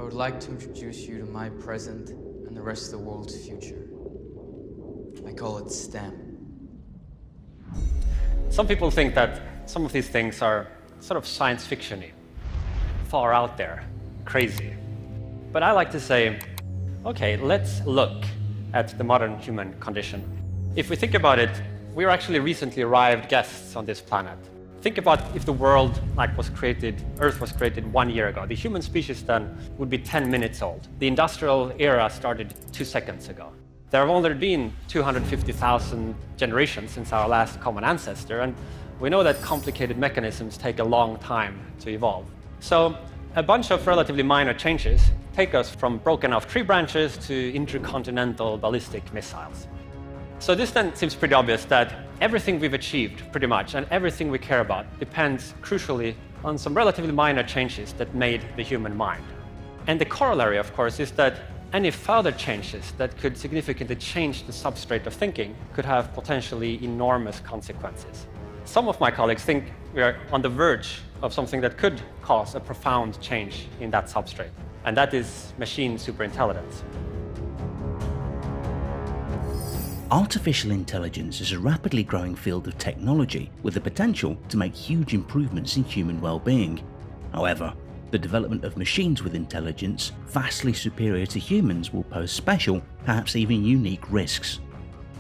would like to introduce you to my present and the rest of the world's future. I call it STEM. Some people think that some of these things are sort of science fiction-y, far out there, crazy. But I like to say, okay, let's look at the modern human condition. If we think about it, we're actually recently arrived guests on this planet. Think about if the world Earth was created 1 year ago. The human species then would be 10 minutes old. The industrial era started 2 seconds ago. There have only been 250,000 generations since our last common ancestor, and we know that complicated mechanisms take a long time to evolve. So a bunch of relatively minor changes take us from broken off tree branches to intercontinental ballistic missiles. So this then seems pretty obvious that everything we've achieved, pretty much, and everything we care about depends crucially on some relatively minor changes that made the human mind. And the corollary, of course, is that any further changes that could significantly change the substrate of thinking could have potentially enormous consequences. Some of my colleagues think we are on the verge of something that could cause a profound change in that substrate, and that is machine superintelligence. Artificial intelligence is a rapidly growing field of technology with the potential to make huge improvements in human well-being. However, the development of machines with intelligence vastly superior to humans will pose special, perhaps even unique risks.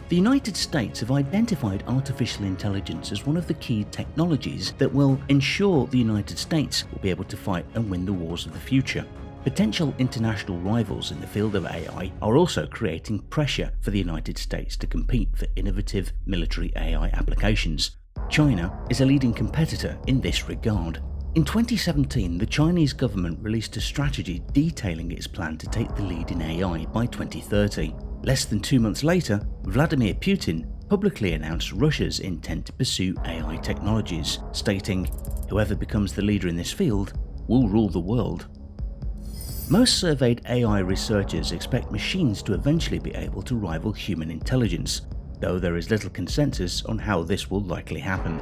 The United States have identified artificial intelligence as one of the key technologies that will ensure the United States will be able to fight and win the wars of the future. Potential international rivals in the field of AI are also creating pressure for the United States to compete for innovative military AI applications. China is a leading competitor in this regard. In 2017, the Chinese government released a strategy detailing its plan to take the lead in AI by 2030. Less than 2 months later, Vladimir Putin publicly announced Russia's intent to pursue AI technologies, stating, "Whoever becomes the leader in this field will rule the world." Most surveyed AI researchers expect machines to eventually be able to rival human intelligence, though there is little consensus on how this will likely happen.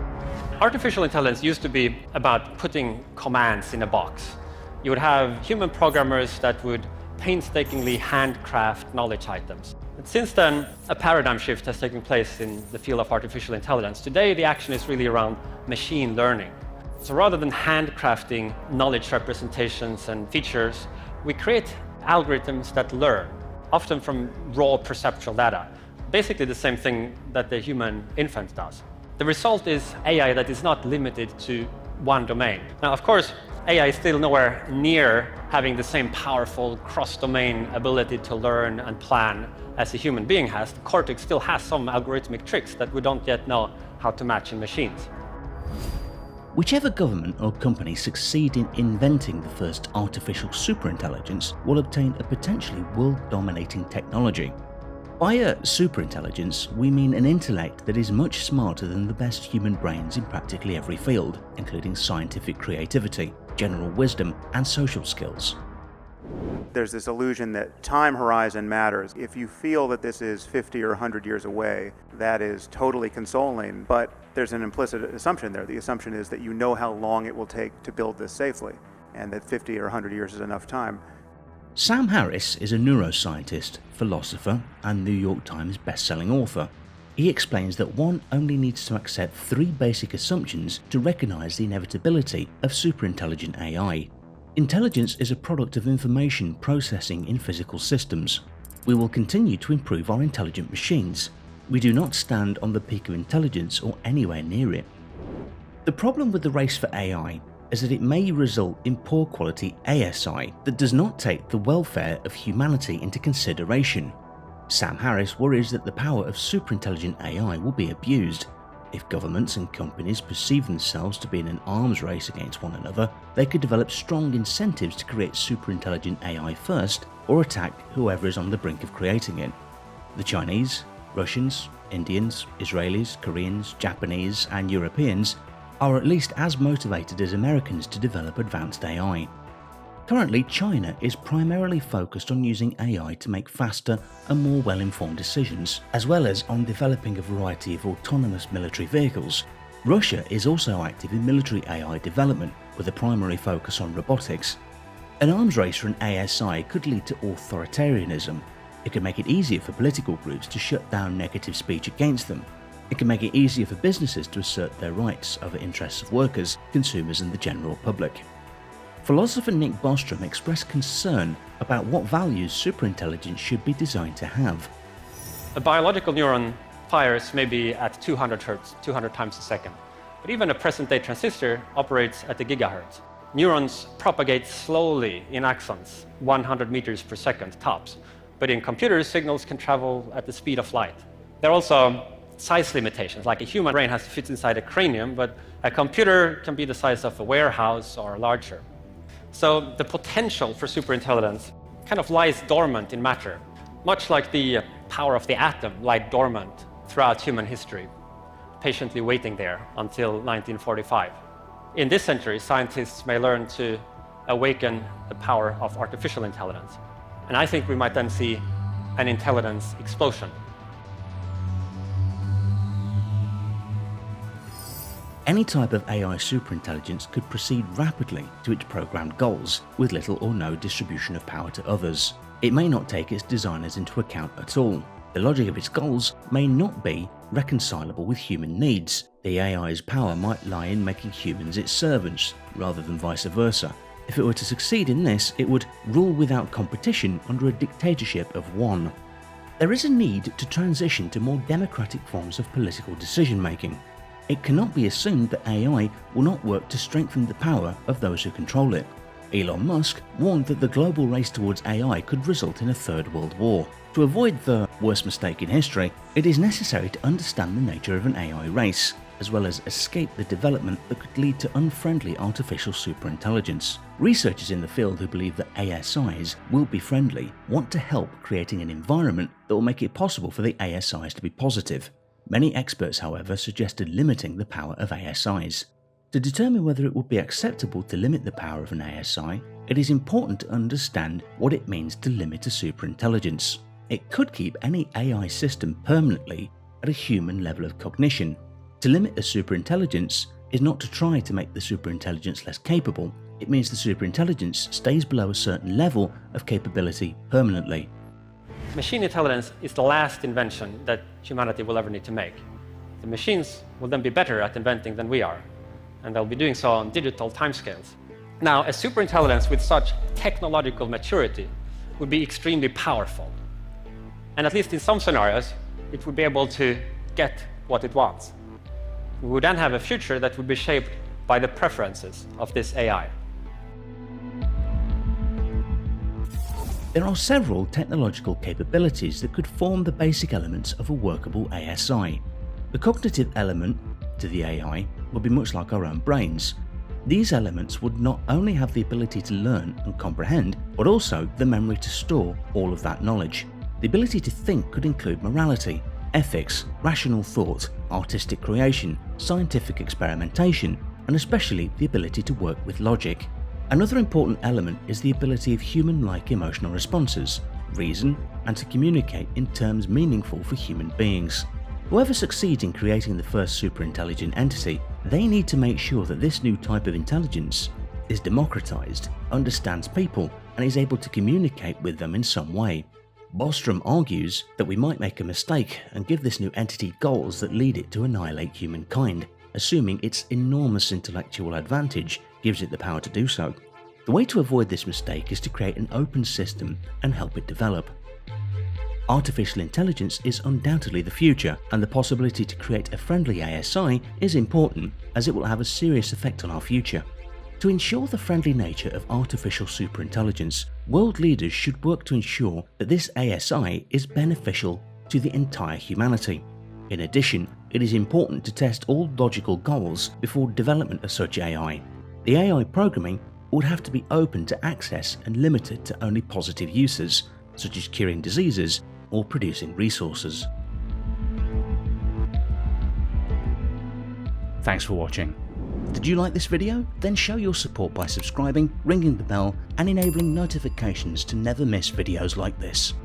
Artificial intelligence used to be about putting commands in a box. You would have human programmers that would painstakingly handcraft knowledge items. And since then, a paradigm shift has taken place in the field of artificial intelligence. Today, the action is really around machine learning. So rather than handcrafting knowledge representations and features, we create algorithms that learn, often from raw perceptual data. Basically the same thing that the human infant does. The result is AI that is not limited to one domain. Now, of course, AI is still nowhere near having the same powerful cross-domain ability to learn and plan as a human being has. The cortex still has some algorithmic tricks that we don't yet know how to match in machines. Whichever government or company succeed in inventing the first artificial superintelligence will obtain a potentially world-dominating technology. By a superintelligence, we mean an intellect that is much smarter than the best human brains in practically every field, including scientific creativity, general wisdom, and social skills. There's this illusion that time horizon matters. If you feel that this is 50 or 100 years away, that is totally consoling, but there's an implicit assumption there. The assumption is that you know how long it will take to build this safely, and that 50 or 100 years is enough time. Sam Harris is a neuroscientist, philosopher, and New York Times best-selling author. He explains that one only needs to accept 3 basic assumptions to recognize the inevitability of superintelligent AI. Intelligence is a product of information processing in physical systems. We will continue to improve our intelligent machines. We do not stand on the peak of intelligence or anywhere near it. The problem with the race for AI is that it may result in poor quality ASI that does not take the welfare of humanity into consideration. Sam Harris worries that the power of superintelligent AI will be abused. If governments and companies perceive themselves to be in an arms race against one another, they could develop strong incentives to create superintelligent AI first or attack whoever is on the brink of creating it. The Chinese, Russians, Indians, Israelis, Koreans, Japanese, and Europeans are at least as motivated as Americans to develop advanced AI. Currently, China is primarily focused on using AI to make faster and more well-informed decisions, as well as on developing a variety of autonomous military vehicles. Russia is also active in military AI development, with a primary focus on robotics. An arms race for an ASI could lead to authoritarianism. It could make it easier for political groups to shut down negative speech against them. It can make it easier for businesses to assert their rights over interests of workers, consumers and the general public. Philosopher Nick Bostrom expressed concern about what values superintelligence should be designed to have. A biological neuron fires maybe at 200 Hz, 200 times a second. But even a present-day transistor operates at a gigahertz. Neurons propagate slowly in axons, 100 meters per second tops. But in computers, signals can travel at the speed of light. There are also size limitations, like a human brain has to fit inside a cranium, but a computer can be the size of a warehouse or larger. So the potential for superintelligence kind of lies dormant in matter, much like the power of the atom lied dormant throughout human history, patiently waiting there until 1945. In this century, scientists may learn to awaken the power of artificial intelligence. And I think we might then see an intelligence explosion. Any type of AI superintelligence could proceed rapidly to its programmed goals with little or no distribution of power to others. It may not take its designers into account at all. The logic of its goals may not be reconcilable with human needs. The AI's power might lie in making humans its servants, rather than vice versa. If it were to succeed in this, it would rule without competition under a dictatorship of one. There is a need to transition to more democratic forms of political decision-making. It cannot be assumed that AI will not work to strengthen the power of those who control it. Elon Musk warned that the global race towards AI could result in a third world war. To avoid the worst mistake in history, it is necessary to understand the nature of an AI race, as well as escape the development that could lead to unfriendly artificial superintelligence. Researchers in the field who believe that ASIs will be friendly want to help creating an environment that will make it possible for the ASIs to be positive. Many experts, however, suggested limiting the power of ASIs. To determine whether it would be acceptable to limit the power of an ASI, it is important to understand what it means to limit a superintelligence. It could keep any AI system permanently at a human level of cognition. To limit a superintelligence is not to try to make the superintelligence less capable. It means the superintelligence stays below a certain level of capability permanently. Machine intelligence is the last invention that humanity will ever need to make. The machines will then be better at inventing than we are, and they'll be doing so on digital timescales. Now, a superintelligence with such technological maturity would be extremely powerful. And at least in some scenarios, it would be able to get what it wants. We would then have a future that would be shaped by the preferences of this AI. There are several technological capabilities that could form the basic elements of a workable ASI. The cognitive element to the AI would be much like our own brains. These elements would not only have the ability to learn and comprehend, but also the memory to store all of that knowledge. The ability to think could include morality, ethics, rational thought, artistic creation, scientific experimentation, and especially the ability to work with logic. Another important element is the ability of human-like emotional responses, reason, and to communicate in terms meaningful for human beings. Whoever succeeds in creating the first superintelligent entity, they need to make sure that this new type of intelligence is democratized, understands people, and is able to communicate with them in some way. Bostrom argues that we might make a mistake and give this new entity goals that lead it to annihilate humankind, assuming its enormous intellectual advantage gives it the power to do so. The way to avoid this mistake is to create an open system and help it develop. Artificial intelligence is undoubtedly the future, and the possibility to create a friendly ASI is important, as it will have a serious effect on our future. To ensure the friendly nature of artificial superintelligence, world leaders should work to ensure that this ASI is beneficial to the entire humanity. In addition, it is important to test all logical goals before development of such AI. The AI programming would have to be open to access and limited to only positive uses, such as curing diseases or producing resources. Thanks for watching. Did you like this video? Then show your support by subscribing, ringing the bell, and enabling notifications to never miss videos like this.